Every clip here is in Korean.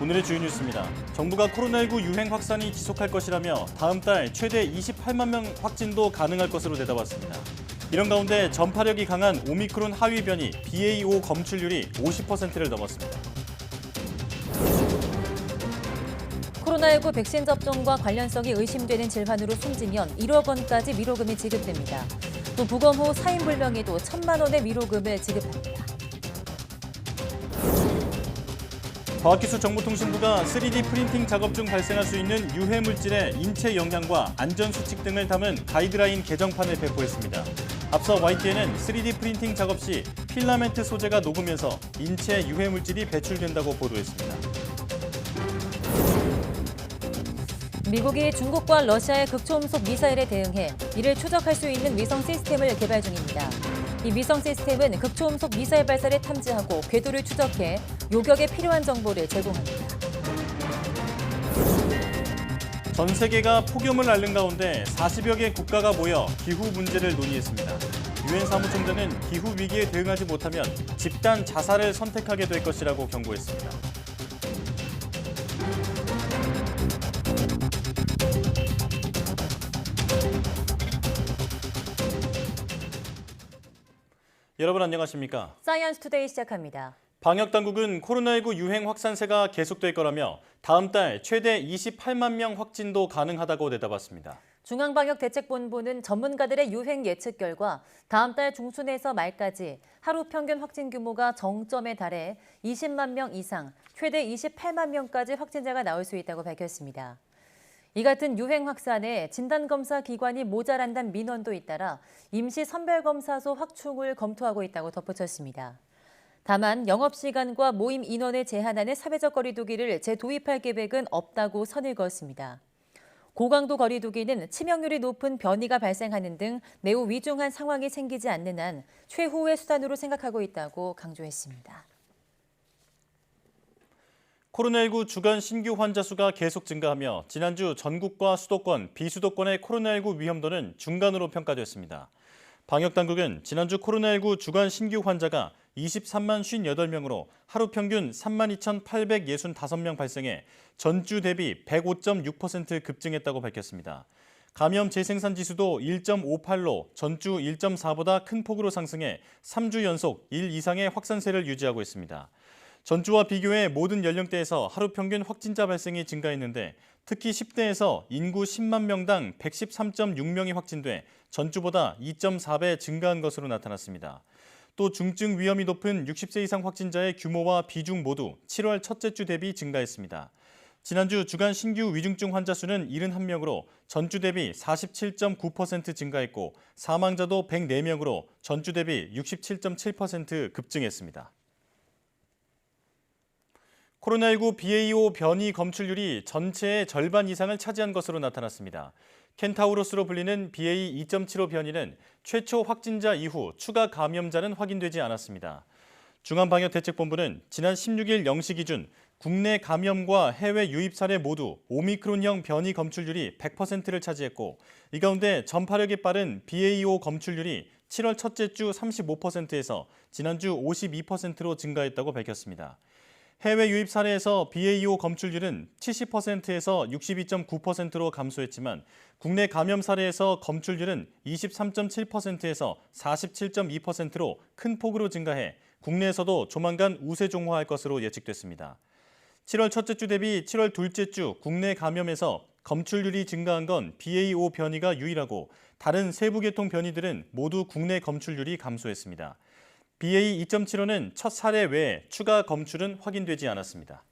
오늘의 주요 뉴스입니다. 정부가 코로나19 유행 확산이 지속할 것이라며 다음 달 최대 28만 명 확진도 가능할 것으로 내다봤습니다. 이런 가운데 전파력이 강한 오미크론 하위 변이 BA.5 검출률이 50%를 넘었습니다. 코로나19 백신 접종과 관련성이 의심되는 질환으로 숨지면 1억 원까지 위로금이 지급됩니다. 또 부검 후 사인 불명에도 1,000만 원의 위로금을 지급합니다. 과학기술정보통신부가 3D 프린팅 작업 중 발생할 수 있는 유해 물질의 인체 영향과 안전 수칙 등을 담은 가이드라인 개정판을 배포했습니다. 앞서 YTN은 3D 프린팅 작업 시 필라멘트 소재가 녹으면서 인체 유해 물질이 배출된다고 보도했습니다. 미국이 중국과 러시아의 극초음속 미사일에 대응해 이를 추적할 수 있는 위성 시스템을 개발 중입니다. 이 위성 시스템은 극초음속 미사일 발사를 탐지하고 궤도를 추적해 요격에 필요한 정보를 제공합니다. 전 세계가 폭염을 앓는 가운데 40여 개 국가가 모여 기후 문제를 논의했습니다. 유엔 사무총장은 기후 위기에 대응하지 못하면 집단 자살을 선택하게 될 것이라고 경고했습니다. 여러분 안녕하십니까? 사이언스 투데이 시작합니다. 방역당국은 코로나19 유행 확산세가 계속될 거라며 다음 달 최대 28만 명 확진도 가능하다고 내다봤습니다. 중앙방역대책본부는 전문가들의 유행 예측 결과 다음 달 중순에서 말까지 하루 평균 확진 규모가 정점에 달해 20만 명 이상, 최대 28만 명까지 확진자가 나올 수 있다고 밝혔습니다. 이 같은 유행 확산에 진단검사 기관이 모자란다는 민원도 잇따라 임시 선별검사소 확충을 검토하고 있다고 덧붙였습니다. 다만 영업시간과 모임 인원을 제한하는 사회적 거리두기를 재도입할 계획은 없다고 선을 그었습니다. 고강도 거리두기는 치명률이 높은 변이가 발생하는 등 매우 위중한 상황이 생기지 않는 한 최후의 수단으로 생각하고 있다고 강조했습니다. 코로나19 주간 신규 환자 수가 계속 증가하며 지난주 전국과 수도권, 비수도권의 코로나19 위험도는 중간으로 평가됐습니다. 방역당국은 지난주 코로나19 주간 신규 환자가 23만 58명으로 하루 평균 32,865명 발생해 전주 대비 105.6% 급증했다고 밝혔습니다. 감염 재생산 지수도 1.58로 전주 1.4보다 큰 폭으로 상승해 3주 연속 1 이상의 확산세를 유지하고 있습니다. 전주와 비교해 모든 연령대에서 하루 평균 확진자 발생이 증가했는데 특히 10대에서 인구 10만 명당 113.6명이 확진돼 전주보다 2.4배 증가한 것으로 나타났습니다. 또 중증 위험이 높은 60세 이상 확진자의 규모와 비중 모두 7월 첫째 주 대비 증가했습니다. 지난주 주간 신규 위중증 환자 수는 71명으로 전주 대비 47.9% 증가했고 사망자도 104명으로 전주 대비 67.7% 급증했습니다. 코로나19 BA.5 변이 검출률이 전체의 절반 이상을 차지한 것으로 나타났습니다. 켄타우로스로 불리는 BA.2.75 변이는 최초 확진자 이후 추가 감염자는 확인되지 않았습니다. 중앙방역대책본부는 지난 16일 0시 기준 국내 감염과 해외 유입 사례 모두 오미크론형 변이 검출률이 100%를 차지했고 이 가운데 전파력이 빠른 BA.5 검출률이 7월 첫째 주 35%에서 지난주 52%로 증가했다고 밝혔습니다. 해외 유입 사례에서 BA.5 검출률은 70%에서 62.9%로 감소했지만 국내 감염 사례에서 검출률은 23.7%에서 47.2%로 큰 폭으로 증가해 국내에서도 조만간 우세종화할 것으로 예측됐습니다. 7월 첫째 주 대비 7월 둘째 주 국내 감염에서 검출률이 증가한 건 BA.5 변이가 유일하고 다른 세부 계통 변이들은 모두 국내 검출률이 감소했습니다. BA.2.75는 첫 사례 외에 추가 검출은 확인되지 않았습니다.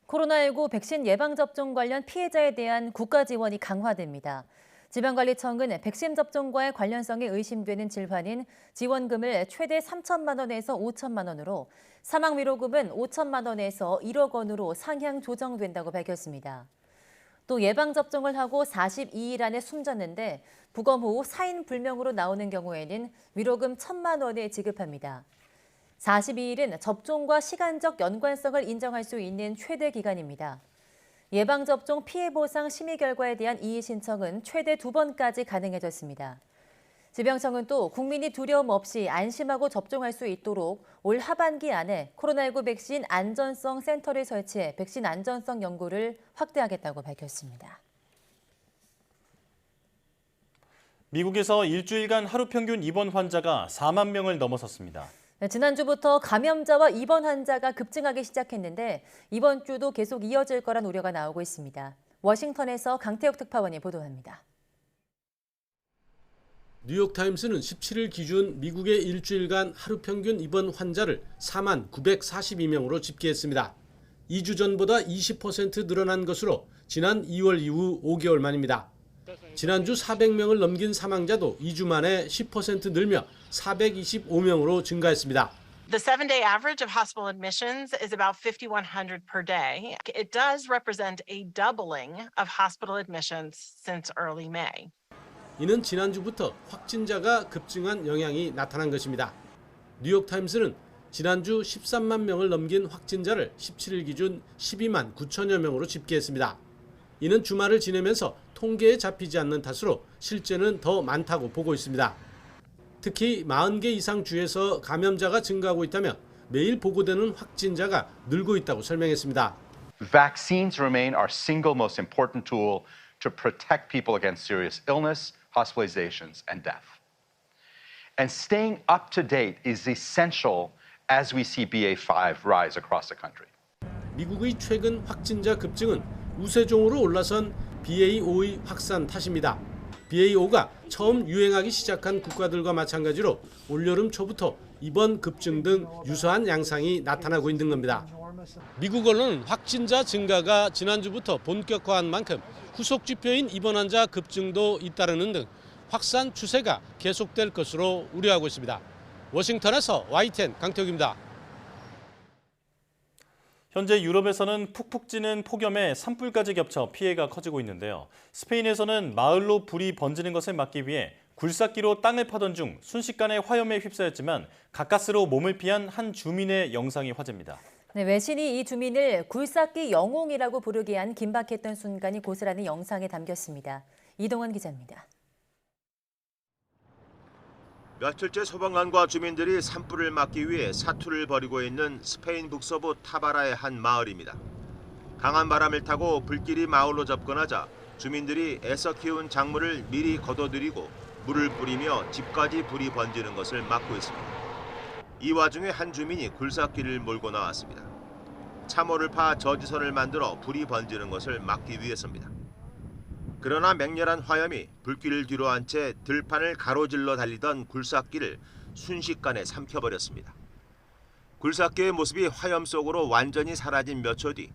코로나19 백신 예방접종 관련 피해자에 대한 국가 지원이 강화됩니다. 지방관리청은 백신 접종과의 관련성이 의심되는 질환인 지원금을 최대 3천만 원에서 5천만 원으로 사망위로금은 5천만 원에서 1억 원으로 상향 조정된다고 밝혔습니다. 또 예방접종을 하고 42일 안에 숨졌는데 부검 후 사인 불명으로 나오는 경우에는 위로금 1,000만 원을 지급합니다. 42일은 접종과 시간적 연관성을 인정할 수 있는 최대 기간입니다. 예방접종 피해보상 심의 결과에 대한 이의 신청은 최대 2번까지 가능해졌습니다. 질병청은 또 국민이 두려움 없이 안심하고 접종할 수 있도록 올 하반기 안에 코로나19 백신 안전성 센터를 설치해 백신 안전성 연구를 확대하겠다고 밝혔습니다. 미국에서 일주일간 하루 평균 입원 환자가 4만 명을 넘어섰습니다. 지난주부터 감염자와 입원 환자가 급증하기 시작했는데 이번 주도 계속 이어질 거란 우려가 나오고 있습니다. 워싱턴에서 강태욱 특파원이 보도합니다. 뉴욕타임스는 17일 기준 미국의 일주일간 하루 평균 입원 환자를 4만 942명으로 집계했습니다. 2주 전보다 20% 늘어난 것으로 지난 2월 이후 5개월 만입니다. 지난주 400명을 넘긴 사망자도 2주 만에 10% 늘며 425명으로 증가했습니다. The 7-day average of hospital admissions is about 5,100 per day. It does represent a doubling of hospital admissions since early May. 이는 지난주부터 확진자가 급증한 영향이 나타난 것입니다. 뉴욕타임스는 지난주 13만 명을 넘긴 확진자를 17일 기준 12만 9천여 명으로 집계했습니다. 이는 주말을 지내면서 통계에 잡히지 않는 탓으로 실제는 더 많다고 보고 있습니다. 특히 40개 이상 주에서 감염자가 증가하고 있다며 매일 보고되는 확진자가 늘고 있다고 설명했습니다. Vaccines remain our single most important tool to protect people against serious illness, hospitalizations, and death. And staying up to date is essential as we see BA.5 rise across the country. 미국의 최근 확진자 급증은 우세종으로 올라선 BA.5의 확산 탓입니다. BA.5가 처음 유행하기 시작한 국가들과 마찬가지로 올여름 초부터 입원 급증 등 유사한 양상이 나타나고 있는 겁니다. 미국 언론은 확진자 증가가 지난주부터 본격화한 만큼 후속 지표인 입원 환자 급증도 잇따르는 등 확산 추세가 계속될 것으로 우려하고 있습니다. 워싱턴에서 YTN 강태욱입니다. 현재 유럽에서는 푹푹 찌는 폭염에 산불까지 겹쳐 피해가 커지고 있는데요. 스페인에서는 마을로 불이 번지는 것을 막기 위해 굴삭기로 땅을 파던 중 순식간에 화염에 휩싸였지만 가까스로 몸을 피한 한 주민의 영상이 화제입니다. 네, 외신이 이 주민을 굴삭기 영웅이라고 부르게 한 긴박했던 순간이 고스란히 영상에 담겼습니다. 이동원 기자입니다. 며칠째 소방관과 주민들이 산불을 막기 위해 사투를 벌이고 있는 스페인 북서부 타바라의 한 마을입니다. 강한 바람을 타고 불길이 마을로 접근하자 주민들이 애써 키운 작물을 미리 걷어들이고 물을 뿌리며 집까지 불이 번지는 것을 막고 있습니다. 이 와중에 한 주민이 굴삭기를 몰고 나왔습니다. 참호를 파 저지선을 만들어 불이 번지는 것을 막기 위해서입니다. 그러나 맹렬한 화염이 불길을 뒤로한 채 들판을 가로질러 달리던 굴삭기를 순식간에 삼켜버렸습니다. 굴삭기의 모습이 화염 속으로 완전히 사라진 몇 초 뒤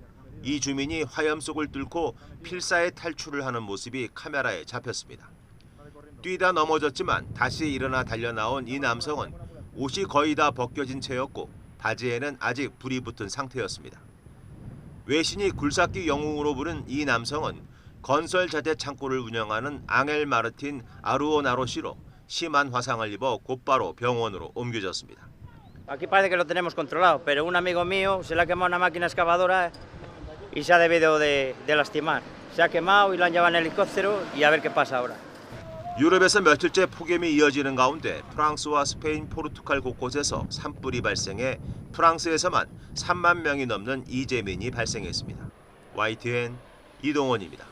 이 주민이 화염 속을 뚫고 필사의 탈출을 하는 모습이 카메라에 잡혔습니다. 뛰다 넘어졌지만 다시 일어나 달려나온 이 남성은 옷이 거의 다 벗겨진 채였고 바지에는 아직 불이 붙은 상태였습니다. 외신이 굴삭기 영웅으로 부른 이 남성은 건설 자재 창고를 운영하는 앙헬 마르틴 아루오나로 씨로 심한 화상을 입어 곧바로 병원으로 옮겨졌습니다. Aquí parece que lo tenemos controlado, pero un amigo mío se le ha quemado una máquina excavadora y se ha debido de lastimar. Se ha quemado y lo han llevado en helicóptero y a ver qué pasa ahora. 유럽에서 며칠째 폭염이 이어지는 가운데 프랑스와 스페인, 포르투갈 곳곳에서 산불이 발생해 프랑스에서만 3만 명이 넘는 이재민이 발생했습니다. YTN 이동원입니다.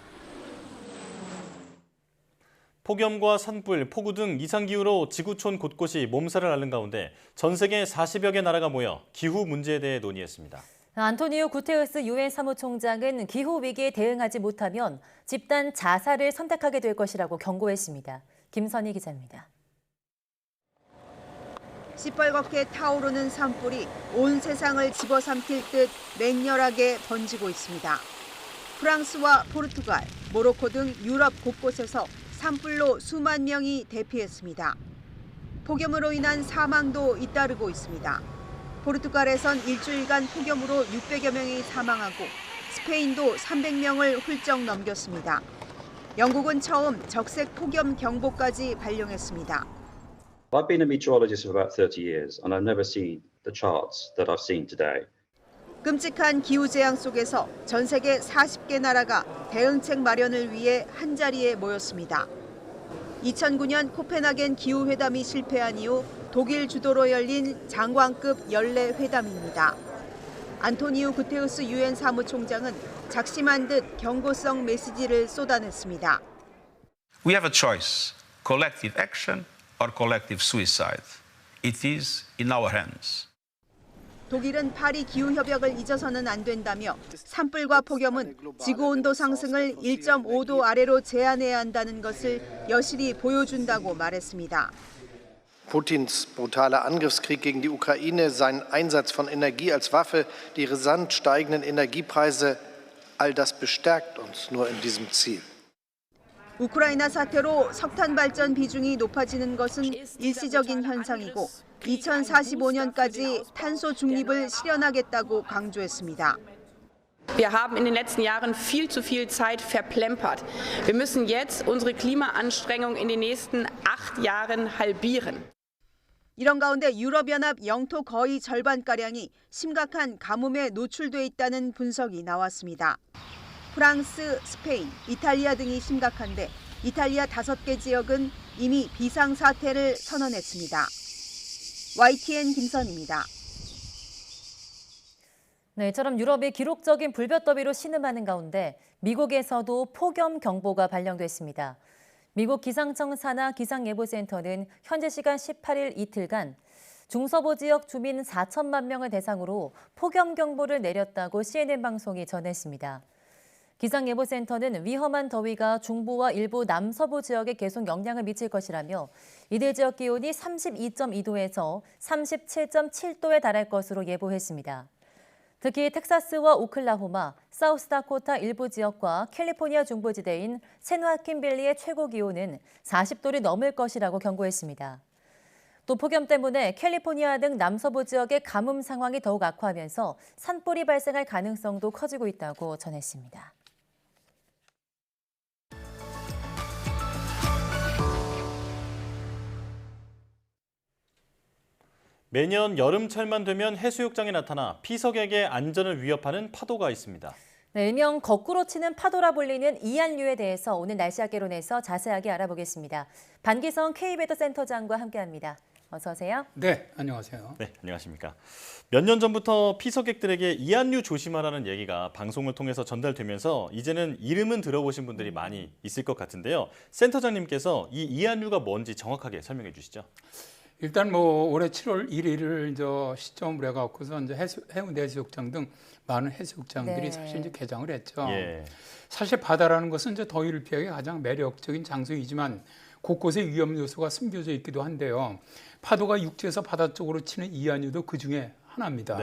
폭염과 산불, 폭우 등 이상기후로 지구촌 곳곳이 몸살을 앓는 가운데 전 세계 40여 개 나라가 모여 기후 문제에 대해 논의했습니다. 안토니오 구테르스 유엔 사무총장은 기후 위기에 대응하지 못하면 집단 자살을 선택하게 될 것이라고 경고했습니다. 김선희 기자입니다. 시뻘겋게 타오르는 산불이 온 세상을 집어삼킬 듯 맹렬하게 번지고 있습니다. 프랑스와 포르투갈, 모로코 등 유럽 곳곳에서 산불로 수만 명이 대피했습니다. 폭염으로 인한 사망도 잇따르고 있습니다. 포르투갈에선 일주일간 폭염으로 600여 명이 사망하고 스페인도 300명을 훌쩍 넘겼습니다. 영국은 처음 적색 폭염 경보까지 발령했습니다. I've been a meteorologist for about 30 years and I've never seen the charts that I've seen today. 끔찍한 기후재앙 속에서 전 세계 40개 나라가 대응책 마련을 위해 한자리에 모였습니다. 2009년 코펜하겐 기후회담이 실패한 이후 독일 주도로 열린 장관급 연례 회담입니다. 안토니우 구테우스 유엔 사무총장은 작심한 듯 경고성 메시지를 쏟아냈습니다. We have a choice, collective action or collective suicide. It is in our hands. 독일은 파리 기후협약을 잊어서는 안 된다며 산불과 폭염은 지구온도 상승을 1.5도 아래로 제한해야 한다는 것을 여실히 보여준다고 말했습니다. Putins brutaler Angriffskrieg gegen die Ukraine, sein Einsatz von Energie als Waffe, die rasant steigenden Energiepreise, all das bestärkt uns nur in diesem Ziel. 우크라이나 사태로 석탄 발전 비중이 높아지는 것은 일시적인 현상이고 2045년까지 탄소 중립을 실현하겠다고 강조했습니다. Wir haben in den letzten Jahren viel zu viel Zeit verplempert. Wir müssen jetzt unsere Klimaanstrengungen in den nächsten 8 Jahren halbieren. 이런 가운데 유럽연합 영토 거의 절반가량이 심각한 가뭄에 노출돼 있다는 분석이 나왔습니다. 프랑스, 스페인, 이탈리아 등이 심각한데 이탈리아 5개 지역은 이미 비상사태를 선언했습니다. YTN 김선입니다. 네, 이처럼 유럽이 기록적인 불볕더위로 신음하는 가운데 미국에서도 폭염경보가 발령됐습니다. 미국 기상청 산하 기상예보센터는 현지 시간 18일 이틀간 중서부 지역 주민 4천만 명을 대상으로 폭염경보를 내렸다고 CNN 방송이 전했습니다. 기상예보센터는 위험한 더위가 중부와 일부 남서부 지역에 계속 영향을 미칠 것이라며 이들 지역 기온이 32.2도에서 37.7도에 달할 것으로 예보했습니다. 특히 텍사스와 오클라호마, 사우스다코타 일부 지역과 캘리포니아 중부지대인 샌화킨밸리의 최고 기온은 40도를 넘을 것이라고 경고했습니다. 또 폭염 때문에 캘리포니아 등 남서부 지역의 가뭄 상황이 더욱 악화하면서 산불이 발생할 가능성도 커지고 있다고 전했습니다. 매년 여름철만 되면 해수욕장에 나타나 피서객의 안전을 위협하는 파도가 있습니다. 네, 일명 거꾸로 치는 파도라 불리는 이안류에 대해서 오늘 날씨 학개론에서 자세하게 알아보겠습니다. 반기성 K웨더센터장과 함께합니다. 어서 오세요. 네, 안녕하세요. 네, 안녕하십니까. 몇 년 전부터 피서객들에게 이안류 조심하라는 얘기가 방송을 통해서 전달되면서 이제는 이름은 들어보신 분들이 많이 있을 것 같은데요. 센터장님께서 이 이안류가 뭔지 정확하게 설명해 주시죠. 일단 뭐 올해 7월 1일을 이제 시점으로 해갖고서 이제 해운대 해수욕장 등 많은 해수욕장들이 사실 이제 개장을 했죠. 사실 바다라는 것은 이제 더위를 피하기 가장 매력적인 장소이지만 곳곳에 위험 요소가 숨겨져 있기도 한데요. 파도가 육지에서 바다 쪽으로 치는 이안류도 그 중에 하나입니다.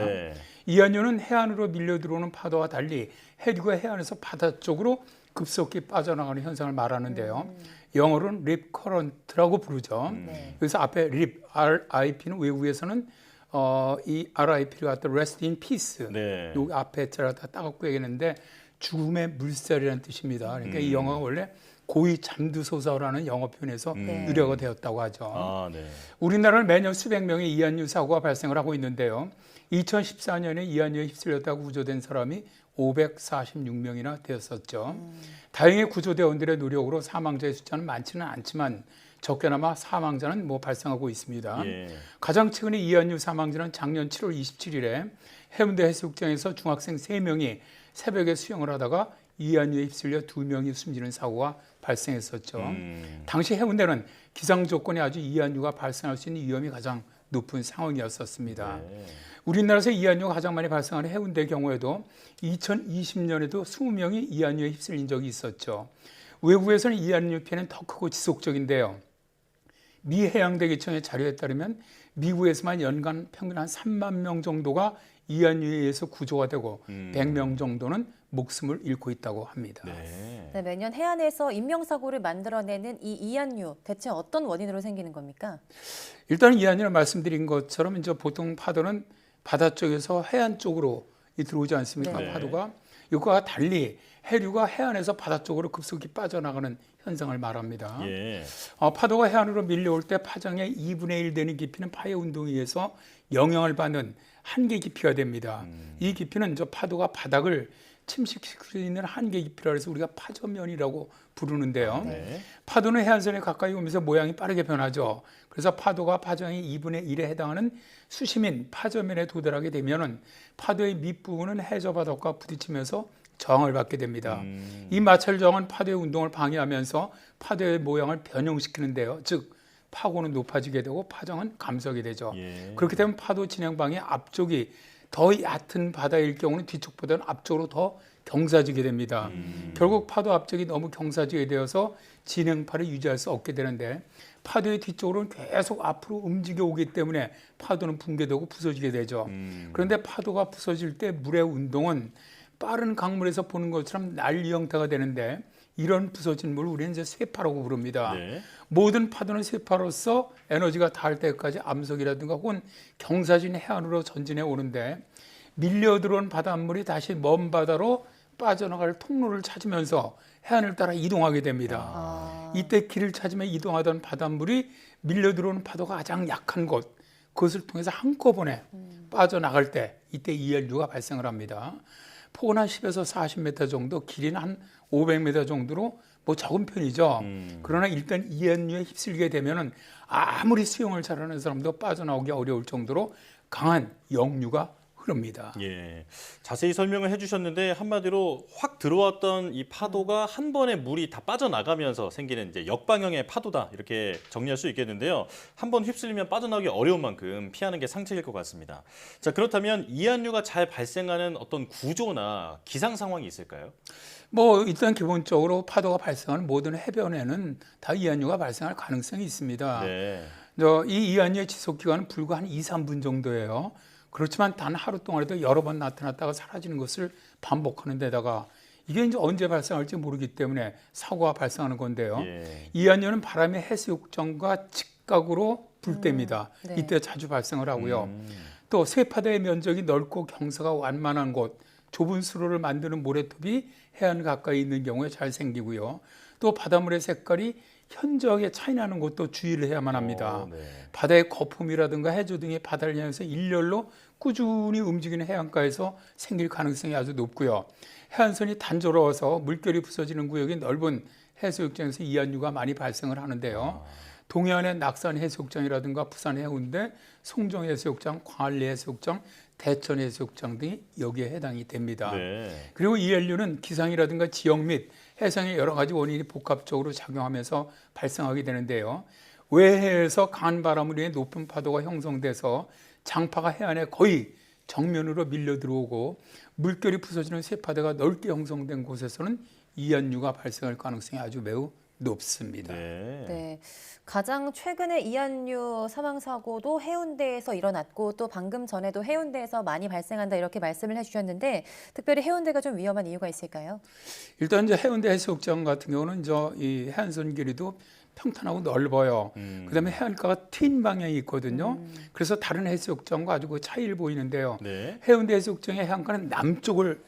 이안류는 해안으로 밀려 들어오는 파도와 달리 해류가 해안에서 바다 쪽으로 급속히 빠져나가는 현상을 말하는데요. 영어로는 립 커런트라고 부르죠. 그래서 앞에 립, RIP는 외국에서는 이 RIP를 갖다 rest in peace. 요 앞에 자다 따갖고 얘기했는데 죽음의 물살이라는 뜻입니다. 그러니까 이 영어가 원래 고이 잠두소서라는 영어 표현에서 유래가 되었다고 하죠. 우리나라는 매년 수백 명의 이안류 사고가 발생을 하고 있는데요. 2014년에 이안류에 휩쓸렸다고 구조된 사람이 546명이나 되었었죠. 다행히 구조대원들의 노력으로 사망자의 숫자는 많지는 않지만 적게나마 사망자는 발생하고 있습니다. 가장 최근에 이안류 사망자는 작년 7월 27일에 해운대 해수욕장에서 중학생 3명이 새벽에 수영을 하다가 이안류에 휩쓸려 2명이 숨지는 사고가 발생했었죠. 당시 해운대는 기상 조건이 아주 이안류가 발생할 수 있는 위험이 가장 높은 상황이었었습니다. 우리나라에서 이안류가 가장 많이 발생하는 해운대 경우에도 2020년에도 20명이 이안류에 휩쓸린 적이 있었죠. 외국에서는 이안류 피해는 더 크고 지속적인데요. 미 해양대기청의 자료에 따르면 미국에서만 연간 평균 한 3만 명 정도가 이안류에 의해서 구조가 되고 100명 정도는 목숨을 잃고 있다고 합니다. 네, 매년 해안에서 인명사고를 만들어내는 이 이안류, 대체 어떤 원인으로 생기는 겁니까? 일단 이안류는 말씀드린 것처럼 이제 보통 파도는 바다 쪽에서 해안 쪽으로 들어오지 않습니까? 파도가. 이것과 달리 해류가 해안에서 바다 쪽으로 급속히 빠져나가는 현상을 말합니다. 파도가 해안으로 밀려올 때 파장의 2분의 1 되는 깊이는 파해 운동에 의해서 영향을 받는 한계 깊이가 됩니다. 이 깊이는 저 파도가 바닥을 침식시킬 수 있는 한계 깊이라 해서 우리가 파전면이라고 부르는데요. 파도는 해안선에 가까이 오면서 모양이 빠르게 변하죠. 그래서 파도가 파장의 2분의 1에 해당하는 수심인 파전면에 도달하게 되면은 파도의 밑부분은 해저 바닥과 부딪히면서 저항을 받게 됩니다. 이 마찰 저항은 파도의 운동을 방해하면서 파도의 모양을 변형시키는데요. 즉 파고는 높아지게 되고 파장은 감소하게 되죠. 그렇게 되면 파도 진행 방의 앞쪽이 더 얕은 바다일 경우는 뒤쪽보다는 앞쪽으로 더 경사지게 됩니다. 결국 파도 앞쪽이 너무 경사지게 되어서 진행파를 유지할 수 없게 되는데 파도의 뒤쪽으로는 계속 앞으로 움직여 오기 때문에 파도는 붕괴되고 부서지게 되죠. 그런데 파도가 부서질 때 물의 운동은 빠른 강물에서 보는 것처럼 난리 형태가 되는데 이런 부서진 물을 우리는 이제 쇠파라고 부릅니다. 모든 파도는 쇠파로서 에너지가 닿을 때까지 암석이라든가 혹은 경사진 해안으로 전진해 오는데 밀려 들어온 바닷물이 다시 먼 바다로 빠져나갈 통로를 찾으면서 해안을 따라 이동하게 됩니다. 이때 길을 찾으며 이동하던 바닷물이 밀려 들어오는 파도가 가장 약한 곳, 그것을 통해서 한꺼번에 빠져나갈 때 이때 이연류가 발생을 합니다. 폭은 한 10에서 40m 정도, 길이는 한 500m 정도로 뭐 적은 편이죠. 그러나 일단 이연류에 휩쓸리게 되면은 아무리 수영을 잘하는 사람도 빠져나오기 어려울 정도로 강한 역류가 흐릅니다. 예, 자세히 설명을 해주셨는데 한마디로 확 들어왔던 이 파도가 한 번에 물이 다 빠져나가면서 생기는 이제 역방향의 파도다 이렇게 정리할 수 있겠는데요. 한 번 휩쓸리면 빠져나오기 어려운 만큼 피하는 게 상책일 것 같습니다. 자, 그렇다면 이한류가 잘 발생하는 어떤 구조나 기상 상황이 있을까요? 뭐 일단 기본적으로 파도가 발생하는 모든 해변에는 다 이한류가 발생할 가능성이 있습니다. 이 이한류의 지속 기간은 불과 한 2, 3분 정도예요. 그렇지만 단 하루 동안에도 여러 번 나타났다가 사라지는 것을 반복하는 데다가 이게 이제 언제 발생할지 모르기 때문에 사고가 발생하는 건데요. 이한류는 바람의 해수욕장과 직각으로 불 때입니다. 이때 자주 발생을 하고요. 또 쇠파도의 면적이 넓고 경사가 완만한 곳, 좁은 수로를 만드는 모래톱이 해안 가까이 있는 경우에 잘 생기고요. 또 바닷물의 색깔이 현저하게 차이 나는 것도 주의를 해야만 합니다. 바다의 거품이라든가 해저 등이 바다를 향해서 일렬로 꾸준히 움직이는 해안가에서 생길 가능성이 아주 높고요. 해안선이 단조로워서 물결이 부서지는 구역이 넓은 해수욕장에서 이한류가 많이 발생을 하는데요. 동해안의 낙산 해수욕장이라든가 부산 해운대, 송정 해수욕장, 광안리 해수욕장, 대천 해수욕장 등이 여기에 해당이 됩니다. 그리고 이한류는 기상이라든가 지역 및 해상의 여러 가지 원인이 복합적으로 작용하면서 발생하게 되는데요. 외해에서 강한 바람으로 인해 높은 파도가 형성돼서 장파가 해안에 거의 정면으로 밀려 들어오고 물결이 부서지는 쇠파도가 넓게 형성된 곳에서는 이한류가 발생할 가능성이 아주 매우 높습니다. 가장 최근에 이한류 사망 사고도 해운대에서 일어났고 또 방금 전에도 해운대에서 많이 발생한다 이렇게 말씀을 해주셨는데 특별히 해운대가 좀 위험한 이유가 있을까요? 일단 이제 해운대 해수욕장 같은 경우는 이 해안선 길이도 평탄하고 넓어요. 그다음에 해안가가 트인 방향이 있거든요. 그래서 다른 해수욕장과 아주 그 차이를 보이는데요. 해운대 해수욕장의 해안가는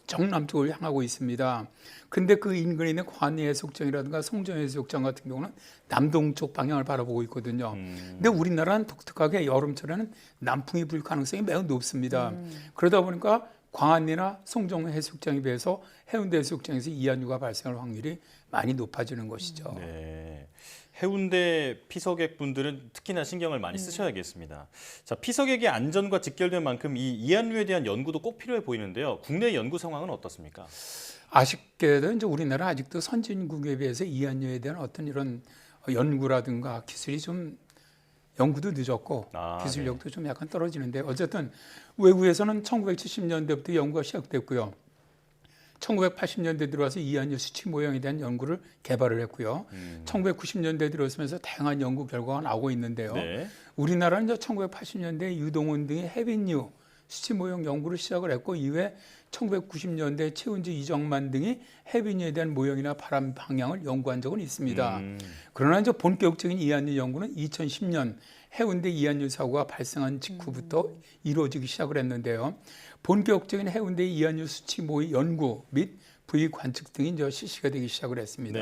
정남쪽을 향하고 있습니다. 근데 그 인근에 있는 광안리 해수욕장이라든가 송정 해수욕장 같은 경우는 남동쪽 방향을 바라보고 있거든요. 근데 우리나라는 독특하게 여름철에는 남풍이 불 가능성이 매우 높습니다. 그러다 보니까 광안리나 송정 해수욕장에 비해서 해운대 해수욕장에서 이한류가 발생할 확률이 많이 높아지는 것이죠. 해운대 피서객분들은 특히나 신경을 많이 쓰셔야겠습니다. 자, 피서객의 안전과 직결된 만큼 이 이한류에 대한 연구도 꼭 필요해 보이는데요. 국내 연구 상황은 어떻습니까? 아쉽게도 이제 우리나라 아직도 선진국에 비해서 이한류에 대한 어떤 이런 연구라든가 기술이 좀 연구도 늦었고 기술력도 좀 약간 떨어지는데 어쨌든 외국에서는 1970년대부터 연구가 시작됐고요. 1980년대 들어와서 이한류 수치 모형에 대한 연구를 개발을 했고요. 1990년대 들어서면서 다양한 연구 결과가 나오고 있는데요. 우리나라는 1980년대 유동훈 등의 해빈류 수치 모형 연구를 시작을 했고 이후에 1990년대 최은주, 이정만 등이 해빈류에 대한 모형이나 바람 방향을 연구한 적은 있습니다. 그러나 이제 본격적인 이한류 연구는 2010년 해운대 이한류 사고가 발생한 직후부터 이루어지기 시작을 했는데요. 본격적인 해운대 이한류 수치 모의 연구 및 부위 관측 등이 이제 실시가 되기 시작을 했습니다.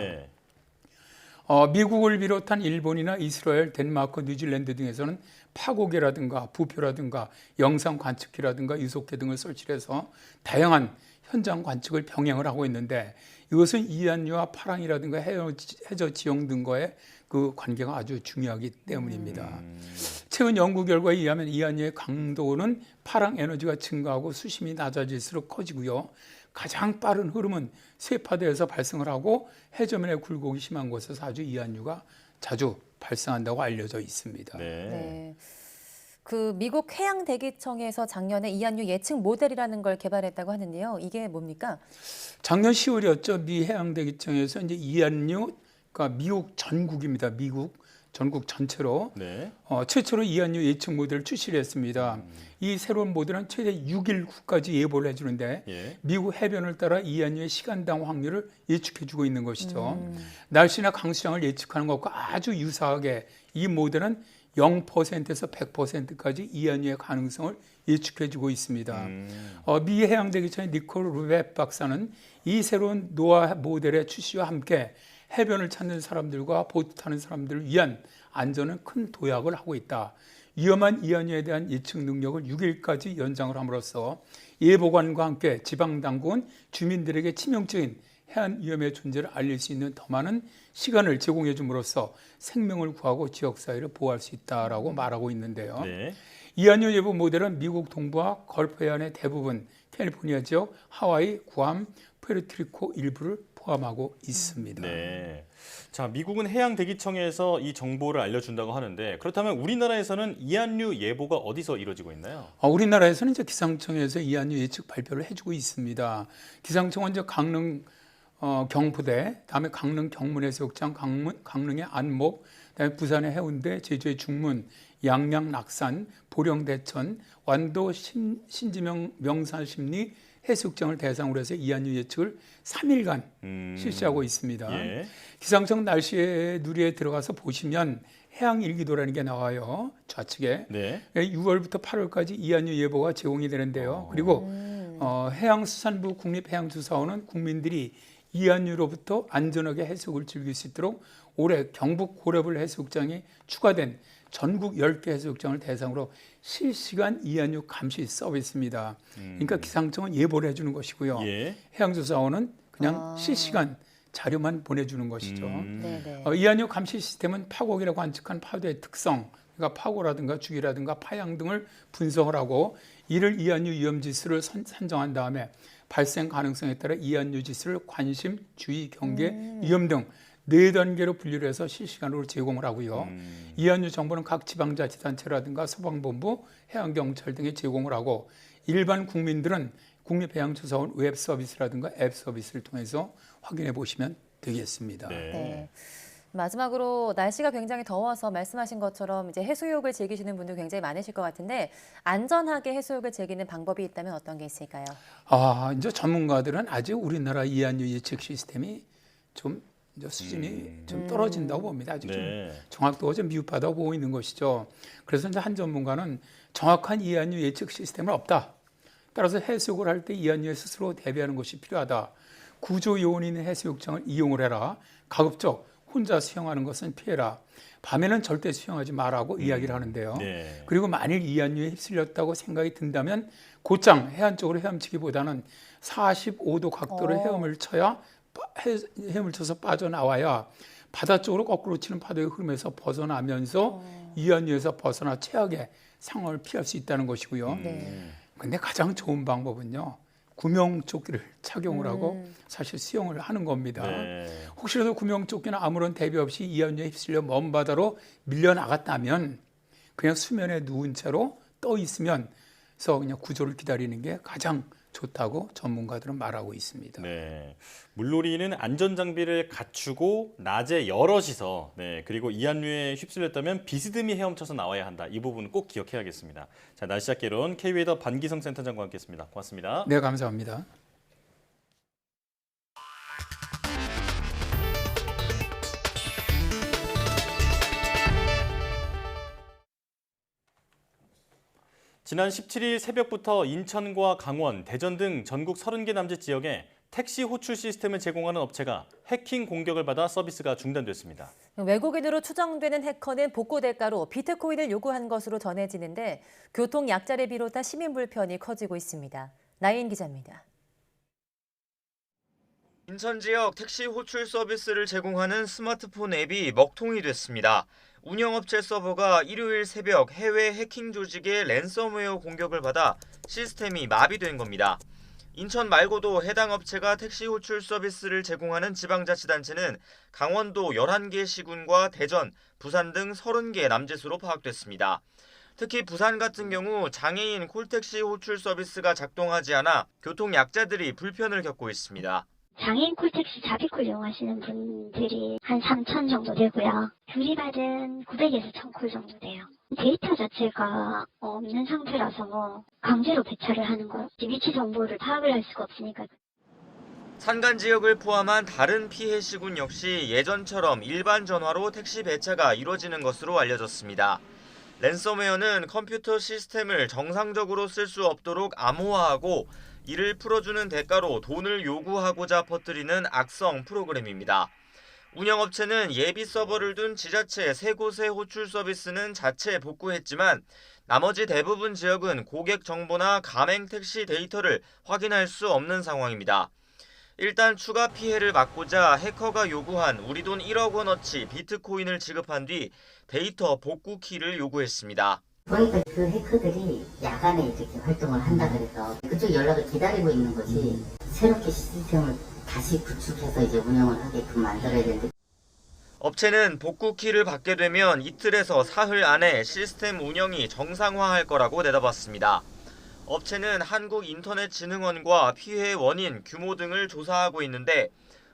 미국을 비롯한 일본이나 이스라엘, 덴마크, 뉴질랜드 등에서는 파고개라든가 부표라든가 영상 관측기라든가 유속계 등을 설치해서 다양한 현장 관측을 병행을 하고 있는데 이것은 이안류와 파랑이라든가 해저 지형 등과의 그 관계가 아주 중요하기 때문입니다. 최근 연구 결과에 의하면 이안류의 강도는 파랑 에너지가 증가하고 수심이 낮아질수록 커지고요. 가장 빠른 흐름은 쇠파대에서 발생을 하고 해저면에 굴곡이 심한 곳에서 아주 이안류가 자주 발생한다고 알려져 있습니다. 네. 그 미국 해양대기청에서 작년에 이안류 예측 모델이라는 걸 개발했다고 하는데요. 이게 뭡니까? 작년 10월이었죠. 미 해양대기청에서 이제 이안류, 그러니까 미국 전국입니다. 미국 전국 전체로 최초로 이안류 예측 모델을 출시를 했습니다. 이 새로운 모델은 최대 6일까지 예보를 해주는데 미국 해변을 따라 이안류의 시간당 확률을 예측해주고 있는 것이죠. 날씨나 강수량을 예측하는 것과 아주 유사하게 이 모델은 0%에서 100%까지 이안류의 가능성을 예측해주고 있습니다. 미 해양대기청의 니콜 루베 박사는 이 새로운 노아 모델의 출시와 함께 해변을 찾는 사람들과 보트 타는 사람들을 위한 안전은 큰 도약을 하고 있다. 위험한 이안류에 대한 예측 능력을 6일까지 연장을 함으로써 예보관과 함께 지방당국은 주민들에게 치명적인 해안 위험의 존재를 알릴 수 있는 더 많은 시간을 제공해 줌으로써 생명을 구하고 지역사회를 보호할 수 있다라고 말하고 있는데요. 이안류 예보 모델은 미국 동부와 걸프 해안의 대부분, 캘리포니아 지역, 하와이, 구암, 푸에르토리코 일부를 포함하고 있습니다. 자, 미국은 해양대기청에서 이 정보를 알려준다고 하는데 그렇다면 우리나라에서는 이안류 예보가 어디서 이루어지고 있나요? 우리나라에서는 이제 기상청에서 이안류 예측 발표를 해주고 있습니다. 기상청은 이제 강릉 경포대, 다음에 강릉 경문해수욕장, 강릉의 안목, 그다음에 부산의 해운대, 제주의 중문, 양양 낙산, 보령 대천, 완도 신지명 명산심리 해수욕장을 대상으로 해서 이안류 예측을 3일간 실시하고 있습니다. 기상청 날씨 누리에 들어가서 보시면 해양일기도라는 게 나와요. 좌측에. 6월부터 8월까지 이안류 예보가 제공이 되는데요. 그리고 해양수산부 국립해양조사원은 국민들이 이안류로부터 안전하게 해수욕을 즐길 수 있도록 올해 경북 고래벌 해수욕장이 추가된 전국 10개 해수욕장을 대상으로 실시간 이안류 감시 서비스입니다. 그러니까 기상청은 예보를 해주는 것이고요. 해양조사원은 그냥 실시간 자료만 보내주는 것이죠. 이안류 감시 시스템은 파고기라고 관측한 파도의 특성, 그러니까 파고라든가 주기라든가 파양 등을 분석을 하고 이를 이안류 위험지수를 산정한 다음에 발생 가능성에 따라 이안류 지수를 관심, 주의, 경계, 위험 등 4단계로 분류를 해서 실시간으로 제공을 하고요. 이안류 정보는 각 지방자치단체라든가 소방본부, 해양경찰 등에 제공을 하고 일반 국민들은 국립해양조사원 웹 서비스라든가 앱 서비스를 통해서 확인해 보시면 되겠습니다. 마지막으로 날씨가 굉장히 더워서 말씀하신 것처럼 이제 해수욕을 즐기시는 분들 굉장히 많으실 것 같은데 안전하게 해수욕을 즐기는 방법이 있다면 어떤 게 있을까요? 이제 전문가들은 아직 우리나라 이안류 예측 시스템이 좀 이제 수준이 좀 떨어진다고 봅니다. 아직 좀 정확도가 좀 미흡하다고 보고 있는 것이죠. 그래서 이제 한 전문가는 정확한 이안류 예측 시스템은 없다. 따라서 해수욕을 할 때 이안류에 스스로 대비하는 것이 필요하다. 구조 요원이 있는 해수욕장을 이용을 해라. 가급적 혼자 수영하는 것은 피해라. 밤에는 절대 수영하지 말라고 이야기를 하는데요. 그리고 만일 이안류에 휩쓸렸다고 생각이 든다면 곧장 해안 쪽으로 헤엄치기보다는 45도 각도로 헤엄을 쳐서 빠져나와야 바다 쪽으로 거꾸로 치는 파도의 흐름에서 벗어나면서 이안류에서 벗어나 최악의 상황을 피할 수 있다는 것이고요. 근데 가장 좋은 방법은요. 구명조끼를 착용을 하고 사실 수영을 하는 겁니다. 혹시라도 구명조끼는 아무런 대비 없이 이안류에 휩쓸려 먼 바다로 밀려나갔다면 그냥 수면에 누운 채로 떠 있으면서 그냥 구조를 기다리는 게 가장 좋다고 전문가들은 말하고 있습니다. 물놀이는 안전장비를 갖추고 낮에 여럿이서 그리고 이안류에 휩쓸렸다면 비스듬히 헤엄쳐서 나와야 한다. 이 부분은 꼭 기억해야겠습니다. 자, 날씨학개론 K웨더 반기성 센터장과 함께했습니다. 고맙습니다. 네, 감사합니다. 지난 17일 새벽부터 인천과 강원, 대전 등 전국 30개 남짓 지역에 택시 호출 시스템을 제공하는 업체가 해킹 공격을 받아 서비스가 중단됐습니다. 외국인으로 추정되는 해커는 복구 대가로 비트코인을 요구한 것으로 전해지는데 교통 약자를 비롯한 시민 불편이 커지고 있습니다. 나인 기자입니다. 인천 지역 택시 호출 서비스를 제공하는 스마트폰 앱이 먹통이 됐습니다. 운영업체 서버가 일요일 새벽 해외 해킹 조직의 랜섬웨어 공격을 받아 시스템이 마비된 겁니다. 인천 말고도 해당 업체가 택시 호출 서비스를 제공하는 지방자치단체는 강원도 11개 시군과 대전, 부산 등 30개 남짓으로 파악됐습니다. 특히 부산 같은 경우 장애인 콜택시 호출 서비스가 작동하지 않아 교통 약자들이 불편을 겪고 있습니다. 장애인 콜택시 자비콜 이용하시는 분들이 한 3,000 정도 되고요. 들이받은 900에서 1,000콜 정도 돼요. 데이터 자체가 없는 상태라서 강제로 배차를 하는 거 위치 정보를 파악을 할 수가 없으니까. 산간 지역을 포함한 다른 피해 시군 역시 예전처럼 일반 전화로 택시 배차가 이루어지는 것으로 알려졌습니다. 랜섬웨어는 컴퓨터 시스템을 정상적으로 쓸 수 없도록 암호화하고 이를 풀어주는 대가로 돈을 요구하고자 퍼뜨리는 악성 프로그램입니다. 운영업체는 예비 서버를 둔 지자체 3곳의 호출 서비스는 자체 복구했지만 나머지 대부분 지역은 고객 정보나 가맹 택시 데이터를 확인할 수 없는 상황입니다. 일단 추가 피해를 막고자 해커가 요구한 우리 돈 1억 원어치 비트코인을 지급한 뒤 데이터 복구 키를 요구했습니다. 보니까 그 해커들이 야간에 이렇게 활동을 한다 그래서 그쪽 연락을 기다리고 있는 거지 새롭게 시스템을 다시 구축해서 이제 운영을 하게끔 만들어야 되는데. 업체는 복구 키를 받게 되면 이틀에서 사흘 안에 시스템 운영이 정상화할 거라고 내다봤습니다. 업체는 한국인터넷진흥원과 피해 원인, 규모 등을 조사하고 있는데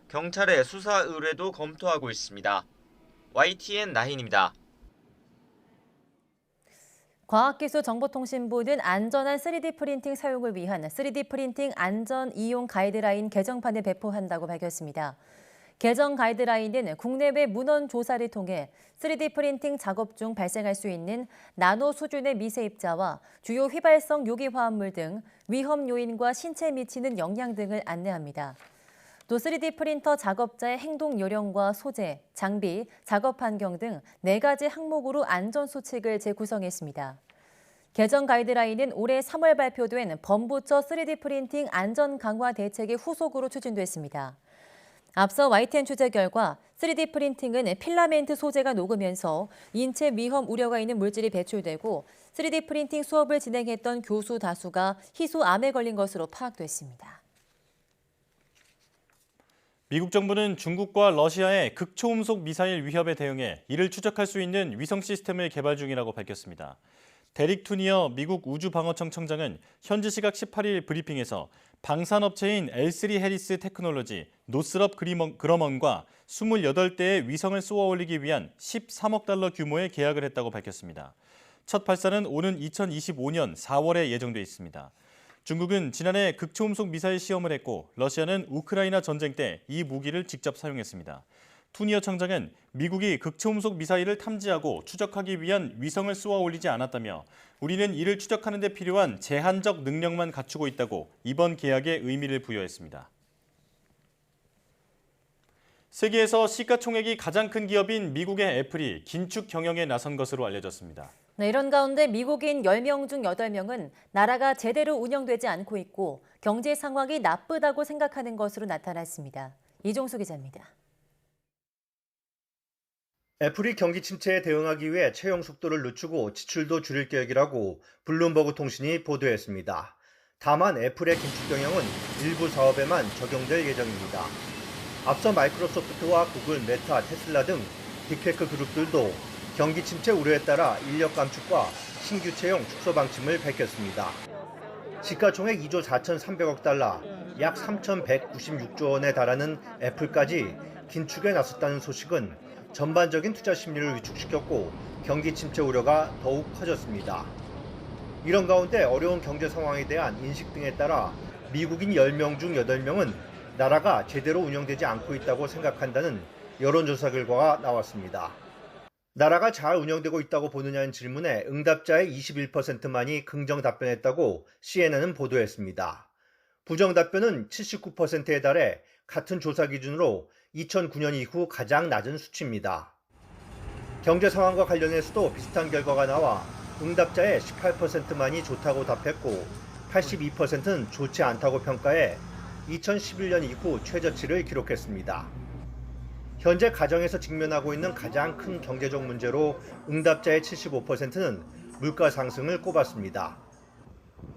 경찰의 수사 의뢰도 검토하고 있습니다. YTN 나힌입니다. 과학기술정보통신부는 안전한 3D 프린팅 사용을 위한 3D 프린팅 안전 이용 가이드라인 개정판을 배포한다고 밝혔습니다. 개정 가이드라인은 국내외 문헌 조사를 통해 3D 프린팅 작업 중 발생할 수 있는 나노 수준의 미세 입자와 주요 휘발성 유기 화합물 등 위험 요인과 신체에 미치는 영향 등을 안내합니다. 또 3D 프린터 작업자의 행동 요령과 소재, 장비, 작업 환경 등 4가지 항목으로 안전 수칙을 재구성했습니다. 개정 가이드라인은 올해 3월 발표된 범부처 3D 프린팅 안전 강화 대책의 후속으로 추진됐습니다. 앞서 YTN 취재 결과 3D 프린팅은 필라멘트 소재가 녹으면서 인체 위험 우려가 있는 물질이 배출되고 3D 프린팅 수업을 진행했던 교수 다수가 희소암에 걸린 것으로 파악됐습니다. 미국 정부는 중국과 러시아의 극초음속 미사일 위협에 대응해 이를 추적할 수 있는 위성 시스템을 개발 중이라고 밝혔습니다. 데릭 투니어 미국 우주방어청 청장은 현지 시각 18일 브리핑에서 방산업체인 L3 해리스 테크놀로지, 노스럽 그러먼과 28대의 위성을 쏘아 올리기 위한 13억 달러 규모의 계약을 했다고 밝혔습니다. 첫 발사는 오는 2025년 4월에 예정돼 있습니다. 중국은 지난해 극초음속 미사일 시험을 했고 러시아는 우크라이나 전쟁 때 이 무기를 직접 사용했습니다. 투니어 청장은 미국이 극초음속 미사일을 탐지하고 추적하기 위한 위성을 쏘아 올리지 않았다며 우리는 이를 추적하는 데 필요한 제한적 능력만 갖추고 있다고 이번 계약에 의미를 부여했습니다. 세계에서 시가총액이 가장 큰 기업인 미국의 애플이 긴축 경영에 나선 것으로 알려졌습니다. 네, 이런 가운데 미국인 10명 중 8명은 나라가 제대로 운영되지 않고 있고 경제 상황이 나쁘다고 생각하는 것으로 나타났습니다. 이종수 기자입니다. 애플이 경기 침체에 대응하기 위해 채용 속도를 늦추고 지출도 줄일 계획이라고 블룸버그 통신이 보도했습니다. 다만 애플의 긴축 경영은 일부 사업에만 적용될 예정입니다. 앞서 마이크로소프트와 구글, 메타, 테슬라 등 빅테크 그룹들도 경기 침체 우려에 따라 인력 감축과 신규 채용 축소 방침을 밝혔습니다. 시가총액 2조 4,300억 달러, 약 3,196조 원에 달하는 애플까지 긴축에 나섰다는 소식은 전반적인 투자 심리를 위축시켰고 경기 침체 우려가 더욱 커졌습니다. 이런 가운데 어려운 경제 상황에 대한 인식 등에 따라 미국인 10명 중 8명은 나라가 제대로 운영되지 않고 있다고 생각한다는 여론조사 결과가 나왔습니다. 나라가 잘 운영되고 있다고 보느냐는 질문에 응답자의 21%만이 긍정 답변했다고 CNN은 보도했습니다. 부정 답변은 79%에 달해 같은 조사 기준으로 2009년 이후 가장 낮은 수치입니다. 경제 상황과 관련해서도 비슷한 결과가 나와 응답자의 18%만이 좋다고 답했고 82%는 좋지 않다고 평가해 2011년 이후 최저치를 기록했습니다. 현재 가정에서 직면하고 있는 가장 큰 경제적 문제로 응답자의 75%는 물가 상승을 꼽았습니다.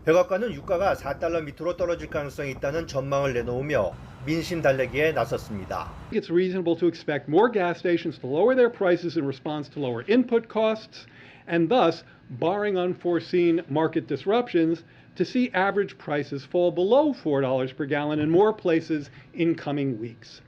백악관은 유가가 4달러 밑으로 떨어질 가능성이 있다는 전망을 내놓으며 민심 달래기에 나섰습니다. It's reasonable to expect more gas stations to lower their prices in response to lower input costs and thus, barring unforeseen market disruptions, to see average prices fall below $4 per gallon in more places in coming weeks.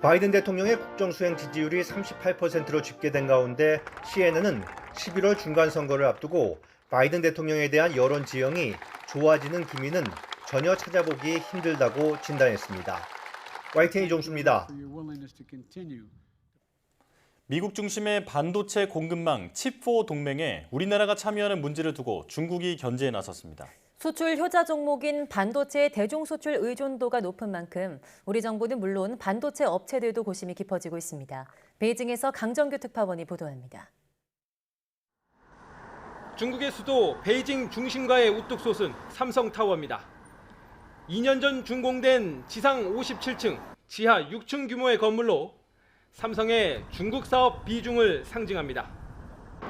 바이든 대통령의 국정수행 지지율이 38%로 집계된 가운데 CNN은 11월 중간선거를 앞두고 바이든 대통령에 대한 여론 지형이 좋아지는 기미는 전혀 찾아보기 힘들다고 진단했습니다. YTN 이종수입니다. 미국 중심의 반도체 공급망 칩4 동맹에 우리나라가 참여하는 문제를 두고 중국이 견제에 나섰습니다. 수출 효자 종목인 반도체의 대중 수출 의존도가 높은 만큼 우리 정부는 물론 반도체 업체들도 고심이 깊어지고 있습니다. 베이징에서 강정규 특파원이 보도합니다. 중국의 수도 베이징 중심가에 우뚝 솟은 삼성타워입니다. 2년 전 준공된 지상 57층, 지하 6층 규모의 건물로 삼성의 중국 사업 비중을 상징합니다.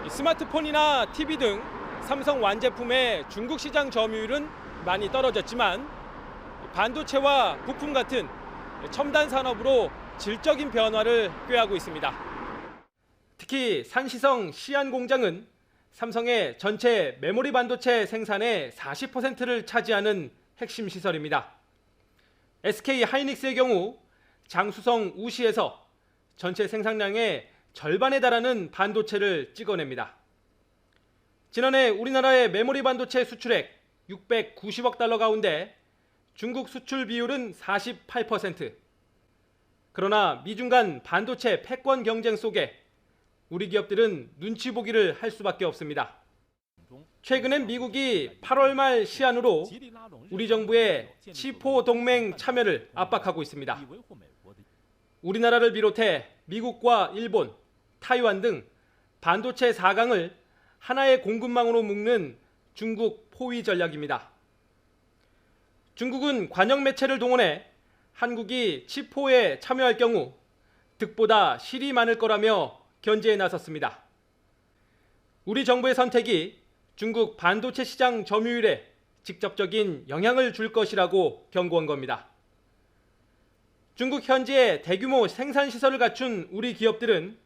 스마트폰이나 TV 등 삼성 완제품의 중국 시장 점유율은 많이 떨어졌지만 반도체와 부품 같은 첨단 산업으로 질적인 변화를 꾀하고 있습니다. 특히 산시성 시안 공장은 삼성의 전체 메모리 반도체 생산의 40%를 차지하는 핵심 시설입니다. SK 하이닉스의 경우 장수성 우시에서 전체 생산량의 절반에 달하는 반도체를 찍어냅니다. 지난해 우리나라의 메모리 반도체 수출액 690억 달러 가운데 중국 수출 비율은 48%. 그러나 미중 간 반도체 패권 경쟁 속에 우리 기업들은 눈치 보기를 할 수밖에 없습니다. 최근엔 미국이 8월 말 시한으로 우리 정부의 칩4 동맹 참여를 압박하고 있습니다. 우리나라를 비롯해 미국과 일본, 타이완 등 반도체 4강을 하나의 공급망으로 묶는 중국 포위 전략입니다. 중국은 관영 매체를 동원해 한국이 칩4에 참여할 경우 득보다 실이 많을 거라며 견제에 나섰습니다. 우리 정부의 선택이 중국 반도체 시장 점유율에 직접적인 영향을 줄 것이라고 경고한 겁니다. 중국 현지에 대규모 생산 시설을 갖춘 우리 기업들은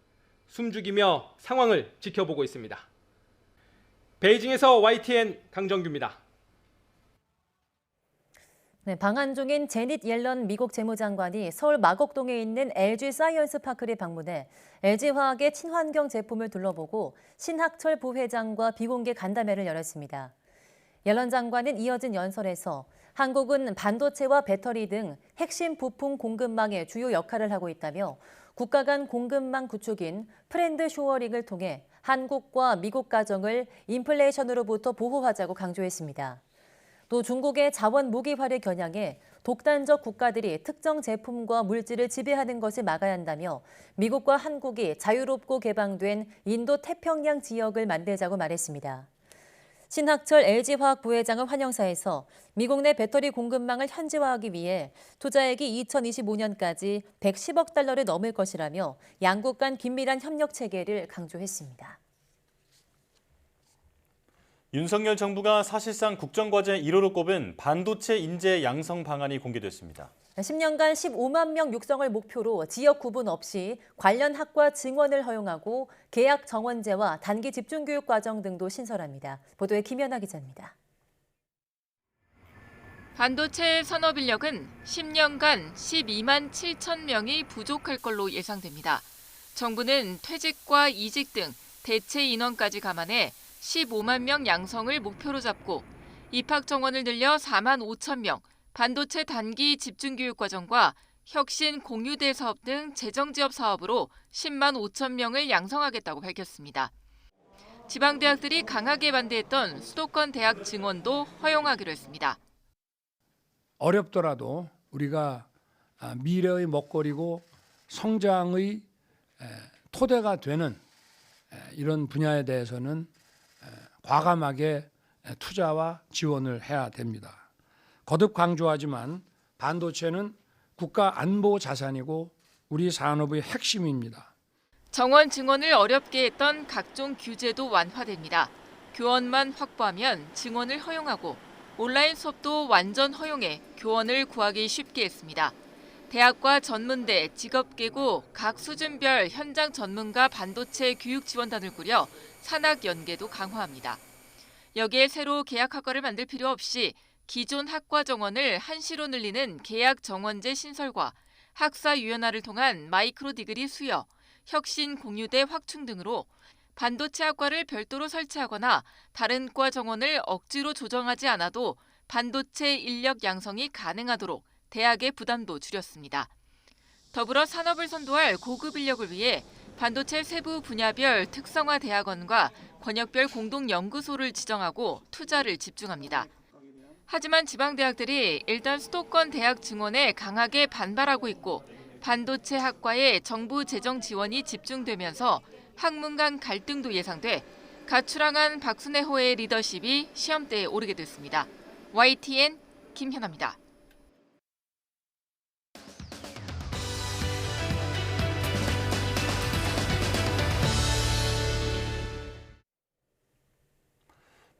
숨죽이며 상황을 지켜보고 있습니다. 베이징에서 YTN 강정규입니다. 네, 방한 중인 제닛 옐런 미국 재무장관이 서울 마곡동에 있는 LG 사이언스 파크를 방문해 LG화학의 친환경 제품을 둘러보고 신학철 부회장과 비공개 간담회를 열었습니다. 옐런 장관은 이어진 연설에서 한국은 반도체와 배터리 등 핵심 부품 공급망의 주요 역할을 하고 있다며 국가 간 공급망 구축인 프렌드 쇼어링을 통해 한국과 미국 가정을 인플레이션으로부터 보호하자고 강조했습니다. 또 중국의 자원 무기화를 겨냥해 독단적 국가들이 특정 제품과 물질을 지배하는 것을 막아야 한다며 미국과 한국이 자유롭고 개방된 인도 태평양 지역을 만들자고 말했습니다. 신학철 LG화학 부회장은 환영사에서 미국 내 배터리 공급망을 현지화하기 위해 투자액이 2025년까지 110억 달러를 넘을 것이라며 양국 간 긴밀한 협력 체계를 강조했습니다. 윤석열 정부가 사실상 국정과제 1호로 꼽은 반도체 인재 양성 방안이 공개됐습니다. 10년간 15만 명 육성을 목표로 지역 구분 없이 관련 학과 증원을 허용하고 계약 정원제와 단기 집중교육 과정 등도 신설합니다. 보도에 김연아 기자입니다. 반도체 산업 인력은 10년간 12만 7천 명이 부족할 걸로 예상됩니다. 정부는 퇴직과 이직 등 대체 인원까지 감안해 15만 명 양성을 목표로 잡고 입학 정원을 늘려 4만 5천 명, 반도체 단기 집중교육 과정과 혁신 공유대 사업 등 재정지업 사업으로 10만 5천 명을 양성하겠다고 밝혔습니다. 지방대학들이 강하게 반대했던 수도권 대학 증원도 허용하기로 했습니다. 어렵더라도 우리가 미래의 먹거리고 성장의 토대가 되는 이런 분야에 대해서는 과감하게 투자와 지원을 해야 됩니다. 거듭 강조하지만 반도체는 국가 안보 자산이고 우리 산업의 핵심입니다. 정원 증원을 어렵게 했던 각종 규제도 완화됩니다. 교원만 확보하면 증원을 허용하고 온라인 수업도 완전 허용해 교원을 구하기 쉽게 했습니다. 대학과 전문대, 직업계고 각 수준별 현장 전문가 반도체 교육 지원단을 꾸려 산학 연계도 강화합니다. 여기에 새로 계약 학과를 만들 필요 없이 기존 학과 정원을 한시로 늘리는 계약 정원제 신설과 학사 유연화를 통한 마이크로 디그리 수여, 혁신 공유대 확충 등으로 반도체 학과를 별도로 설치하거나 다른 과 정원을 억지로 조정하지 않아도 반도체 인력 양성이 가능하도록 대학의 부담도 줄였습니다. 더불어 산업을 선도할 고급 인력을 위해 반도체 세부 분야별 특성화 대학원과 권역별 공동연구소를 지정하고 투자를 집중합니다. 하지만 지방대학들이 일단 수도권 대학 증원에 강하게 반발하고 있고 반도체 학과에 정부 재정 지원이 집중되면서 학문 간 갈등도 예상돼 가출항한 박순애 호의 리더십이 시험대에 오르게 됐습니다. YTN 김현아입니다.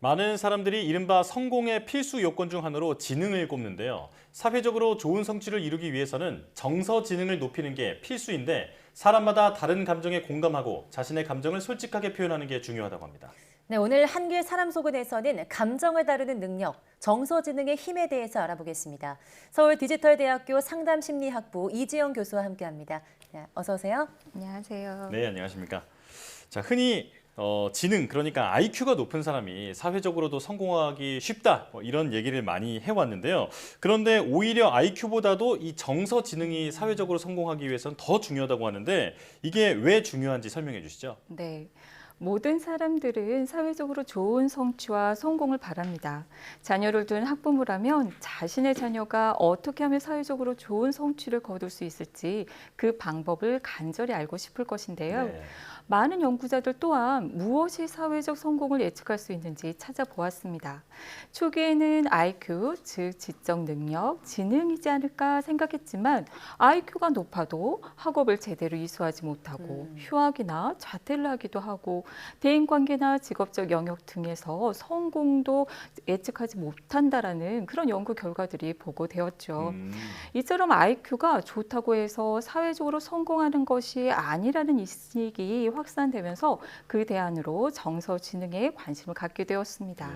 많은 사람들이 이른바 성공의 필수 요건 중 하나로 지능을 꼽는데요. 사회적으로 좋은 성취를 이루기 위해서는 정서 지능을 높이는 게 필수인데 사람마다 다른 감정에 공감하고 자신의 감정을 솔직하게 표현하는 게 중요하다고 합니다. 네, 오늘 한길 사람 속은에서는 감정을 다루는 능력, 정서 지능의 힘에 대해서 알아보겠습니다. 서울디지털대학교 상담심리학부 이지영 교수와 함께합니다. 네, 어서 오세요. 안녕하세요. 네, 안녕하십니까. 자, 흔히 지능, 그러니까 IQ가 높은 사람이 사회적으로도 성공하기 쉽다, 이런 얘기를 많이 해왔는데요. 그런데 오히려 IQ보다도 이 정서 지능이 사회적으로 성공하기 위해서는 더 중요하다고 하는데 이게 왜 중요한지 설명해 주시죠. 네. 모든 사람들은 사회적으로 좋은 성취와 성공을 바랍니다. 자녀를 둔 학부모라면 자신의 자녀가 어떻게 하면 사회적으로 좋은 성취를 거둘 수 있을지 그 방법을 간절히 알고 싶을 것인데요. 네. 많은 연구자들 또한 무엇이 사회적 성공을 예측할 수 있는지 찾아보았습니다. 초기에는 IQ, 즉 지적 능력, 지능이지 않을까 생각했지만 IQ가 높아도 학업을 제대로 이수하지 못하고 휴학이나 자퇴를 하기도 하고 대인관계나 직업적 영역 등에서 성공도 예측하지 못한다라는 그런 연구 결과들이 보고되었죠. 이처럼 IQ가 좋다고 해서 사회적으로 성공하는 것이 아니라는 인식이 확산되면서 그 대안으로 정서지능에 관심을 갖게 되었습니다.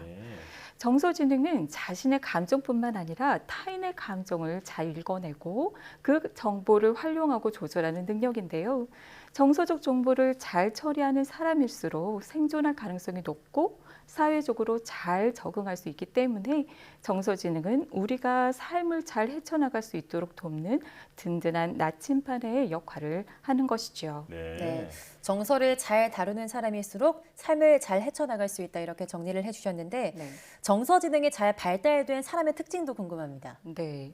정서지능은 자신의 감정뿐만 아니라 타인의 감정을 잘 읽어내고 그 정보를 활용하고 조절하는 능력인데요. 정서적 정보를 잘 처리하는 사람일수록 생존할 가능성이 높고 사회적으로 잘 적응할 수 있기 때문에 정서지능은 우리가 삶을 잘 헤쳐나갈 수 있도록 돕는 든든한 나침반의 역할을 하는 것이죠. 네. 정서를 잘 다루는 사람일수록 삶을 잘 헤쳐나갈 수 있다, 이렇게 정리를 해주셨는데 정서지능이 잘 발달된 사람의 특징도 궁금합니다. 네.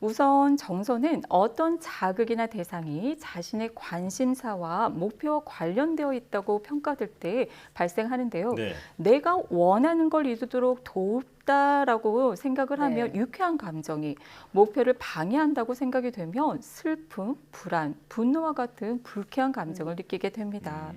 우선 정서는 어떤 자극이나 대상이 자신의 관심사와 목표와 관련되어 있다고 평가될 때 발생하는데요. 내가 원하는 걸 이루도록 돕다라고 생각을 하면 유쾌한 감정이, 목표를 방해한다고 생각이 되면 슬픔, 불안, 분노와 같은 불쾌한 감정을 느끼게 됩니다.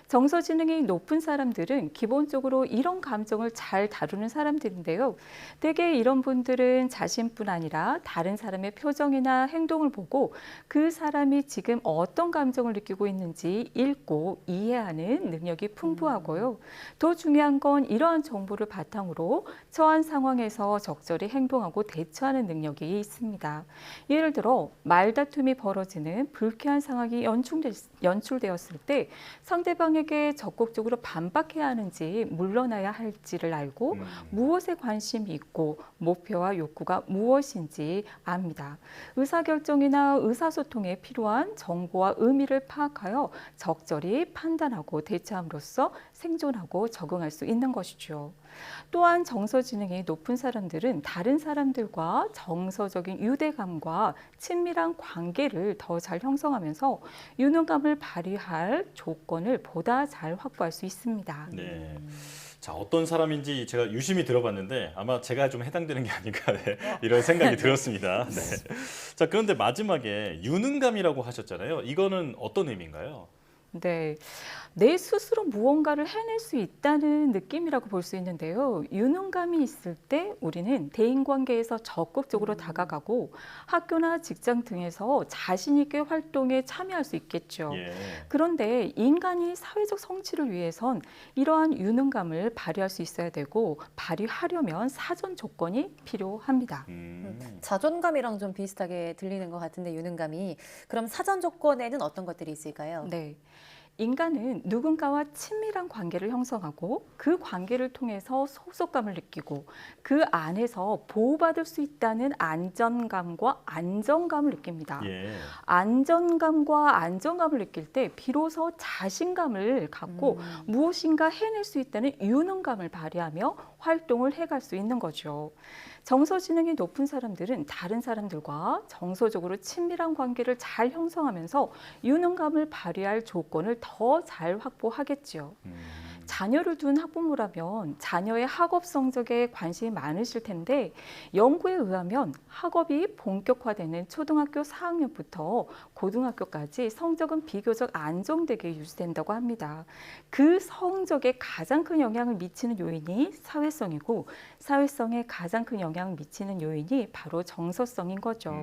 정서지능이 높은 사람들은 기본적으로 이런 감정을 잘 다루는 사람들인데요. 대개 이런 분들은 자신뿐 아니라 다른 사람의 표정이나 행동을 보고 그 사람이 지금 어떤 감정을 느끼고 있는지 읽고 이해하는 능력이 풍부하고요. 더 중요한 건 이러한 정보를 바탕으로 처한 상황에서 적절히 행동하고 대처하는 능력이 있습니다. 예를 들어 말다툼이 벌어지는 불쾌한 상황이 연출되었을 때 상대방에게 적극적으로 반박해야 하는지 물러나야 할지를 알고 무엇에 관심이 있고 목표와 욕구가 무엇인지 압니다. 의사결정이나 의사소통에 필요한 정보와 의미를 파악하여 적절히 판단하고 대처함으로써 생존하고 적응할 수 있는 것이죠. 또한 정서지능이 높은 사람들은 다른 사람들과 정서적인 유대감과 친밀한 관계를 더 잘 형성하면서 유능감을 발휘할 조건을 보다 잘 확보할 수 있습니다. 네. 자, 어떤 사람인지 제가 유심히 들어봤는데 아마 제가 좀 해당되는 게 아닌가 이런 생각이 들었습니다. 네. 자, 그런데 마지막에 유능감이라고 하셨잖아요. 이거는 어떤 의미인가요? 네, 내 스스로 무언가를 해낼 수 있다는 느낌이라고 볼 수 있는데요. 유능감이 있을 때 우리는 대인관계에서 적극적으로 다가가고 학교나 직장 등에서 자신 있게 활동에 참여할 수 있겠죠. 그런데 인간이 사회적 성취를 위해선 이러한 유능감을 발휘할 수 있어야 되고 발휘하려면 사전 조건이 필요합니다. 자존감이랑 좀 비슷하게 들리는 것 같은데 유능감이. 그럼 사전 조건에는 어떤 것들이 있을까요? 네. 인간은 누군가와 친밀한 관계를 형성하고 그 관계를 통해서 소속감을 느끼고 그 안에서 보호받을 수 있다는 안전감과 안정감을 느낍니다. 안전감과 안정감을 느낄 때 비로소 자신감을 갖고 무엇인가 해낼 수 있다는 유능감을 발휘하며 활동을 해갈 수 있는 거죠. 정서지능이 높은 사람들은 다른 사람들과 정서적으로 친밀한 관계를 잘 형성하면서 유능감을 발휘할 조건을 더 잘 확보하겠죠. 자녀를 둔 학부모라면 자녀의 학업 성적에 관심이 많으실 텐데 연구에 의하면 학업이 본격화되는 초등학교 4학년부터 고등학교까지 성적은 비교적 안정되게 유지된다고 합니다. 그 성적에 가장 큰 영향을 미치는 요인이 사회성이고 사회성에 가장 큰 영향을 미치는 요인이 바로 정서성인 거죠.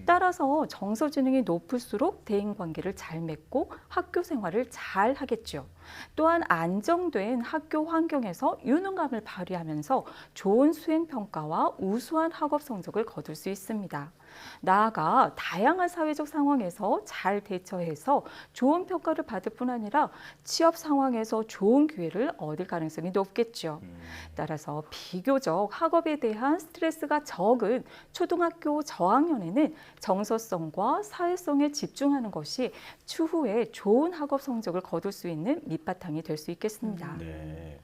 따라서 정서지능이 높을수록 대인관계를 잘 맺고 학교 생활을 잘 하겠죠. 또한 안정된 학교 환경에서 유능감을 발휘하면서 좋은 수행평가와 우수한 학업 성적을 거둘 수 있습니다. 나아가 다양한 사회적 상황에서 잘 대처해서 좋은 평가를 받을 뿐 아니라 취업 상황에서 좋은 기회를 얻을 가능성이 높겠죠. 따라서 비교적 학업에 대한 스트레스가 적은 초등학교 저학년에는 정서성과 사회성에 집중하는 것이 추후에 좋은 학업 성적을 거둘 수 있는 밑바탕이 될 수 있겠습니다. 네.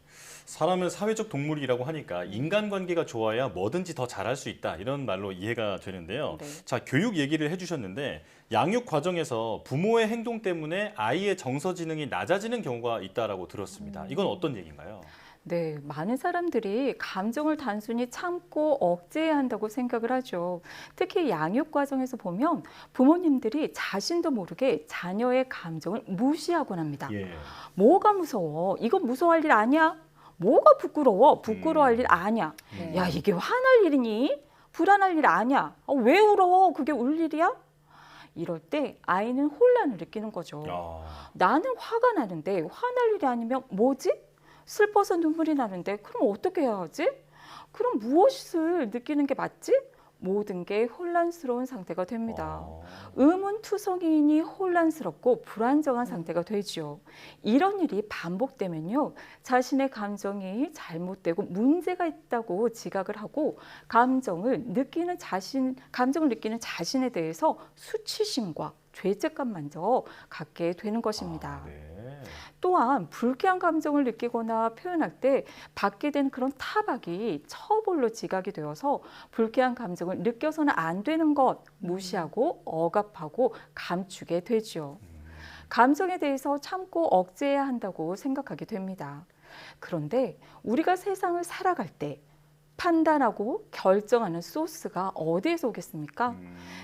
사람은 사회적 동물이라고 하니까 인간관계가 좋아야 뭐든지 더 잘할 수 있다 이런 말로 이해가 되는데요. 자, 교육 얘기를 해주셨는데 양육 과정에서 부모의 행동 때문에 아이의 정서지능이 낮아지는 경우가 있다라고 들었습니다. 이건 어떤 얘기인가요? 네, 많은 사람들이 감정을 단순히 참고 억제해야 한다고 생각을 하죠. 특히 양육 과정에서 보면 부모님들이 자신도 모르게 자녀의 감정을 무시하곤 합니다. 뭐가 무서워? 이건 무서워할 일 아니야? 뭐가 부끄러워? 부끄러워할 일 아니야. 야, 이게 화날 일이니? 불안할 일 아니야. 왜 울어? 그게 울 일이야? 이럴 때 아이는 혼란을 느끼는 거죠. 나는 화가 나는데 화날 일이 아니면 뭐지? 슬퍼서 눈물이 나는데 그럼 어떻게 해야 하지? 그럼 무엇을 느끼는 게 맞지? 모든 게 혼란스러운 상태가 됩니다. 의문투성이인이 혼란스럽고 불안정한 상태가 되죠. 이런 일이 반복되면요, 자신의 감정이 잘못되고 문제가 있다고 지각을 하고 감정을 느끼는 자신에 대해서 수치심과 죄책감만저 갖게 되는 것입니다. 또한 불쾌한 감정을 느끼거나 표현할 때 받게 된 그런 타박이 처벌로 지각이 되어서 불쾌한 감정을 느껴서는 안 되는 것 무시하고 억압하고 감추게 되죠. 감정에 대해서 참고 억제해야 한다고 생각하게 됩니다. 그런데 우리가 세상을 살아갈 때 판단하고 결정하는 소스가 어디에서 오겠습니까?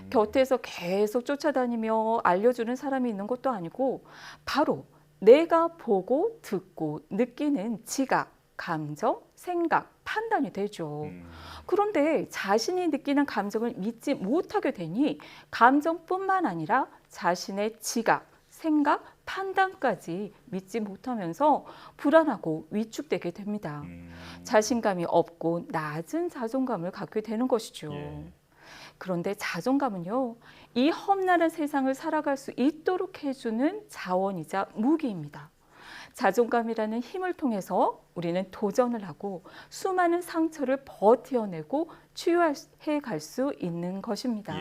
곁에서 계속 쫓아다니며 알려주는 사람이 있는 것도 아니고 바로 내가 보고 듣고 느끼는 지각, 감정, 생각, 판단이 되죠. 그런데 자신이 느끼는 감정을 믿지 못하게 되니 감정뿐만 아니라 자신의 지각, 생각, 판단까지 믿지 못하면서 불안하고 위축되게 됩니다. 자신감이 없고 낮은 자존감을 갖게 되는 것이죠. 그런데 자존감은요, 이 험난한 세상을 살아갈 수 있도록 해주는 자원이자 무기입니다. 자존감이라는 힘을 통해서 우리는 도전을 하고 수많은 상처를 버텨내고 치유해 갈 수 있는 것입니다.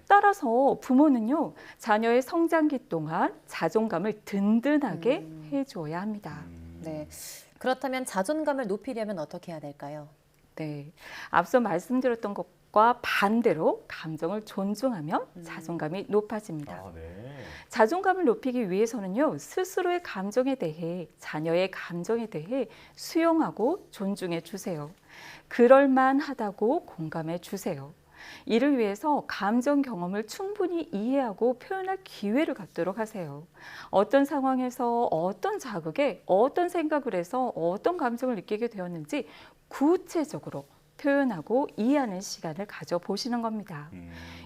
따라서 부모는요, 자녀의 성장기 동안 자존감을 든든하게 해줘야 합니다. 네. 그렇다면 자존감을 높이려면 어떻게 해야 될까요? 네, 앞서 말씀드렸던 것과 반대로 감정을 존중하면 자존감이 높아집니다. 자존감을 높이기 위해서는요, 스스로의 감정에 대해, 자녀의 감정에 대해 수용하고 존중해 주세요. 그럴만하다고 공감해 주세요. 이를 위해서 감정 경험을 충분히 이해하고 표현할 기회를 갖도록 하세요. 어떤 상황에서 어떤 자극에 어떤 생각을 해서 어떤 감정을 느끼게 되었는지 구체적으로 표현하고 이해하는 시간을 가져보시는 겁니다.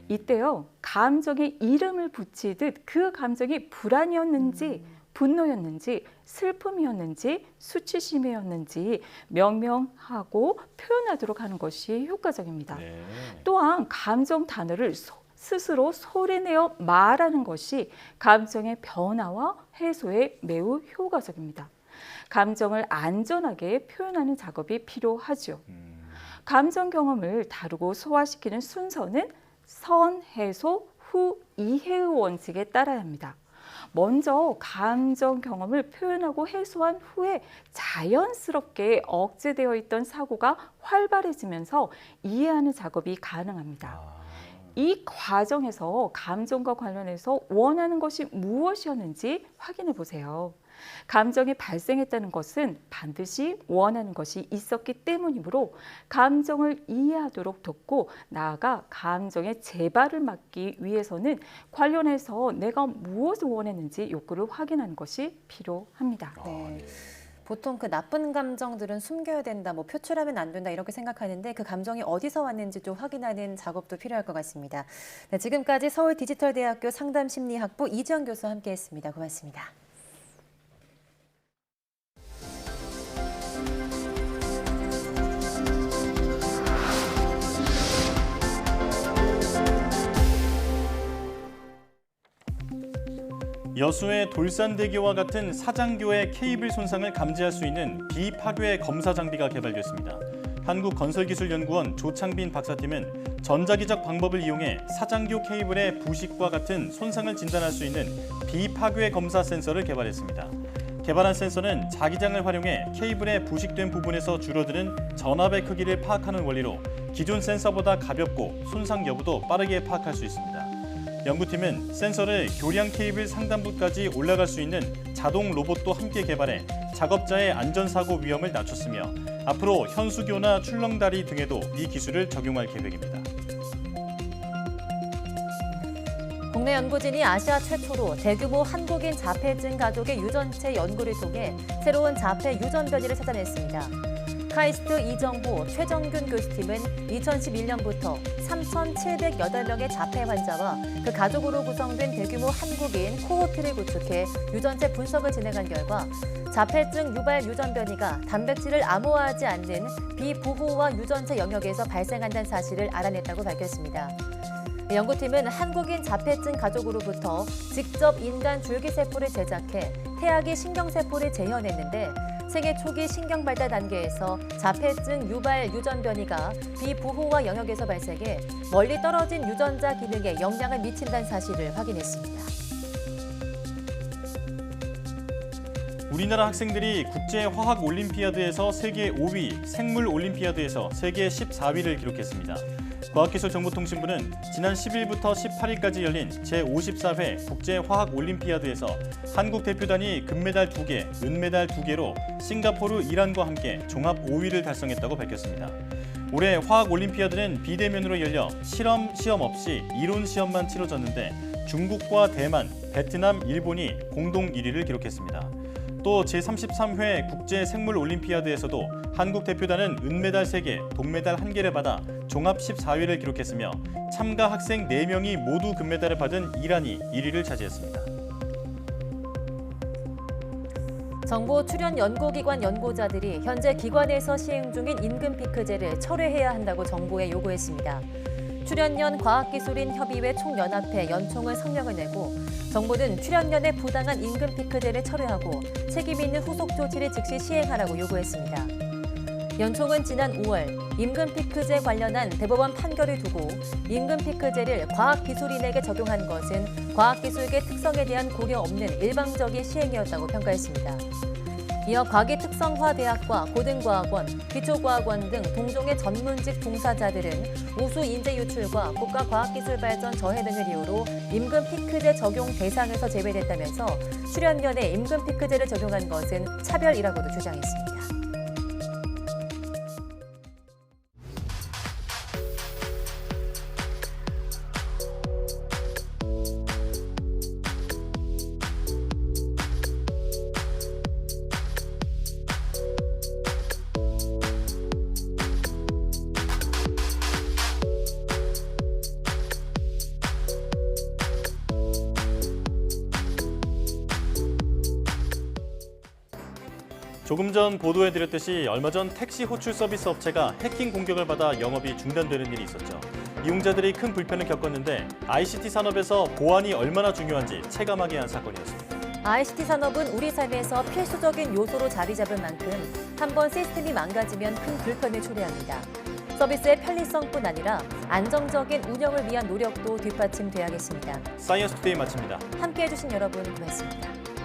이때요, 감정에 이름을 붙이듯 그 감정이 불안이었는지 분노였는지 슬픔이었는지 수치심이었는지 명명하고 표현하도록 하는 것이 효과적입니다. 또한 감정 단어를 스스로 소리내어 말하는 것이 감정의 변화와 해소에 매우 효과적입니다. 감정을 안전하게 표현하는 작업이 필요하죠. 감정 경험을 다루고 소화시키는 순서는 선, 해소, 후, 이해의 원칙에 따라야 합니다. 먼저 감정 경험을 표현하고 해소한 후에 자연스럽게 억제되어 있던 사고가 활발해지면서 이해하는 작업이 가능합니다. 이 과정에서 감정과 관련해서 원하는 것이 무엇이었는지 확인해 보세요. 감정이 발생했다는 것은 반드시 원하는 것이 있었기 때문이므로 감정을 이해하도록 돕고 나아가 감정의 재발을 막기 위해서는 관련해서 내가 무엇을 원했는지 욕구를 확인하는 것이 필요합니다. 보통 그 나쁜 감정들은 숨겨야 된다, 뭐 표출하면 안 된다 이렇게 생각하는데 그 감정이 어디서 왔는지 좀 확인하는 작업도 필요할 것 같습니다. 네, 지금까지 서울디지털대학교 상담심리학부 이지영 교수와 함께했습니다. 고맙습니다. 여수의 돌산대교와 같은 사장교의 케이블 손상을 감지할 수 있는 비파괴 검사 장비가 개발됐습니다. 한국건설기술연구원 조창빈 박사팀은 전자기적 방법을 이용해 사장교 케이블의 부식과 같은 손상을 진단할 수 있는 비파괴 검사 센서를 개발했습니다. 개발한 센서는 자기장을 활용해 케이블의 부식된 부분에서 줄어드는 전압의 크기를 파악하는 원리로 기존 센서보다 가볍고 손상 여부도 빠르게 파악할 수 있습니다. 연구팀은 센서를 교량 케이블 상단부까지 올라갈 수 있는 자동 로봇도 함께 개발해 작업자의 안전사고 위험을 낮췄으며 앞으로 현수교나 출렁다리 등에도 이 기술을 적용할 계획입니다. 국내 연구진이 아시아 최초로 대규모 한국인 자폐증 가족의 유전체 연구를 통해 새로운 자폐 유전 변이를 찾아냈습니다. 카이스트 이정호, 최정균 교수팀은 2011년부터 3,708명의 자폐 환자와 그 가족으로 구성된 대규모 한국인 코호트를 구축해 유전체 분석을 진행한 결과 자폐증 유발 유전 변이가 단백질을 암호화하지 않는 비보호화 유전체 영역에서 발생한다는 사실을 알아냈다고 밝혔습니다. 연구팀은 한국인 자폐증 가족으로부터 직접 인간 줄기세포를 제작해 태아기 신경세포를 재현했는데 생애 초기 신경 발달 단계에서 자폐증 유발 유전 변이가 비보호화 영역에서 발생해 멀리 떨어진 유전자 기능에 영향을 미친다는 사실을 확인했습니다. 우리나라 학생들이 국제화학올림피아드에서 세계 5위, 생물올림피아드에서 세계 14위를 기록했습니다. 과학기술정보통신부는 지난 10일부터 18일까지 열린 제54회 국제화학올림피아드에서 한국 대표단이 금메달 2개, 은메달 2개로 싱가포르, 이란과 함께 종합 5위를 달성했다고 밝혔습니다. 올해 화학올림피아드는 비대면으로 열려 실험 시험 없이 이론 시험만 치러졌는데 중국과 대만, 베트남, 일본이 공동 1위를 기록했습니다. 또 제33회 국제생물올림피아드에서도 한국 대표단은 은메달 3개, 동메달 1개를 받아 종합 14위를 기록했으며 참가 학생 4명이 모두 금메달을 받은 이란이 1위를 차지했습니다. 정부 출연 연구기관 연구자들이 현재 기관에서 시행 중인 임금 피크제를 철회해야 한다고 정부에 요구했습니다. 출연연 과학기술인 협의회 총연합회 연총은 성명을 내고 정부는 출연연의 부당한 임금 피크제를 철회하고 책임 있는 후속 조치를 즉시 시행하라고 요구했습니다. 연총은 지난 5월 임금 피크제 관련한 대법원 판결을 두고 임금 피크제를 과학기술인에게 적용한 것은 과학기술계 특성에 대한 고려 없는 일방적인 시행이었다고 평가했습니다. 이어 과기특성화대학과 고등과학원, 기초과학원 등 동종의 전문직 종사자들은 우수 인재 유출과 국가과학기술발전 저해 등을 이유로 임금 피크제 적용 대상에서 제외됐다면서 출연연에 임금 피크제를 적용한 것은 차별이라고도 주장했습니다. 조금 전 보도해드렸듯이 얼마 전 택시 호출 서비스 업체가 해킹 공격을 받아 영업이 중단되는 일이 있었죠. 이용자들이 큰 불편을 겪었는데 ICT 산업에서 보안이 얼마나 중요한지 체감하게 한 사건이었습니다. ICT 산업은 우리 삶에서 필수적인 요소로 자리 잡은 만큼 한번 시스템이 망가지면 큰 불편을 초래합니다. 서비스의 편리성뿐 아니라 안정적인 운영을 위한 노력도 뒷받침돼야겠습니다. 사이언스 투데이 마칩니다. 함께해 주신 여러분 고맙습니다.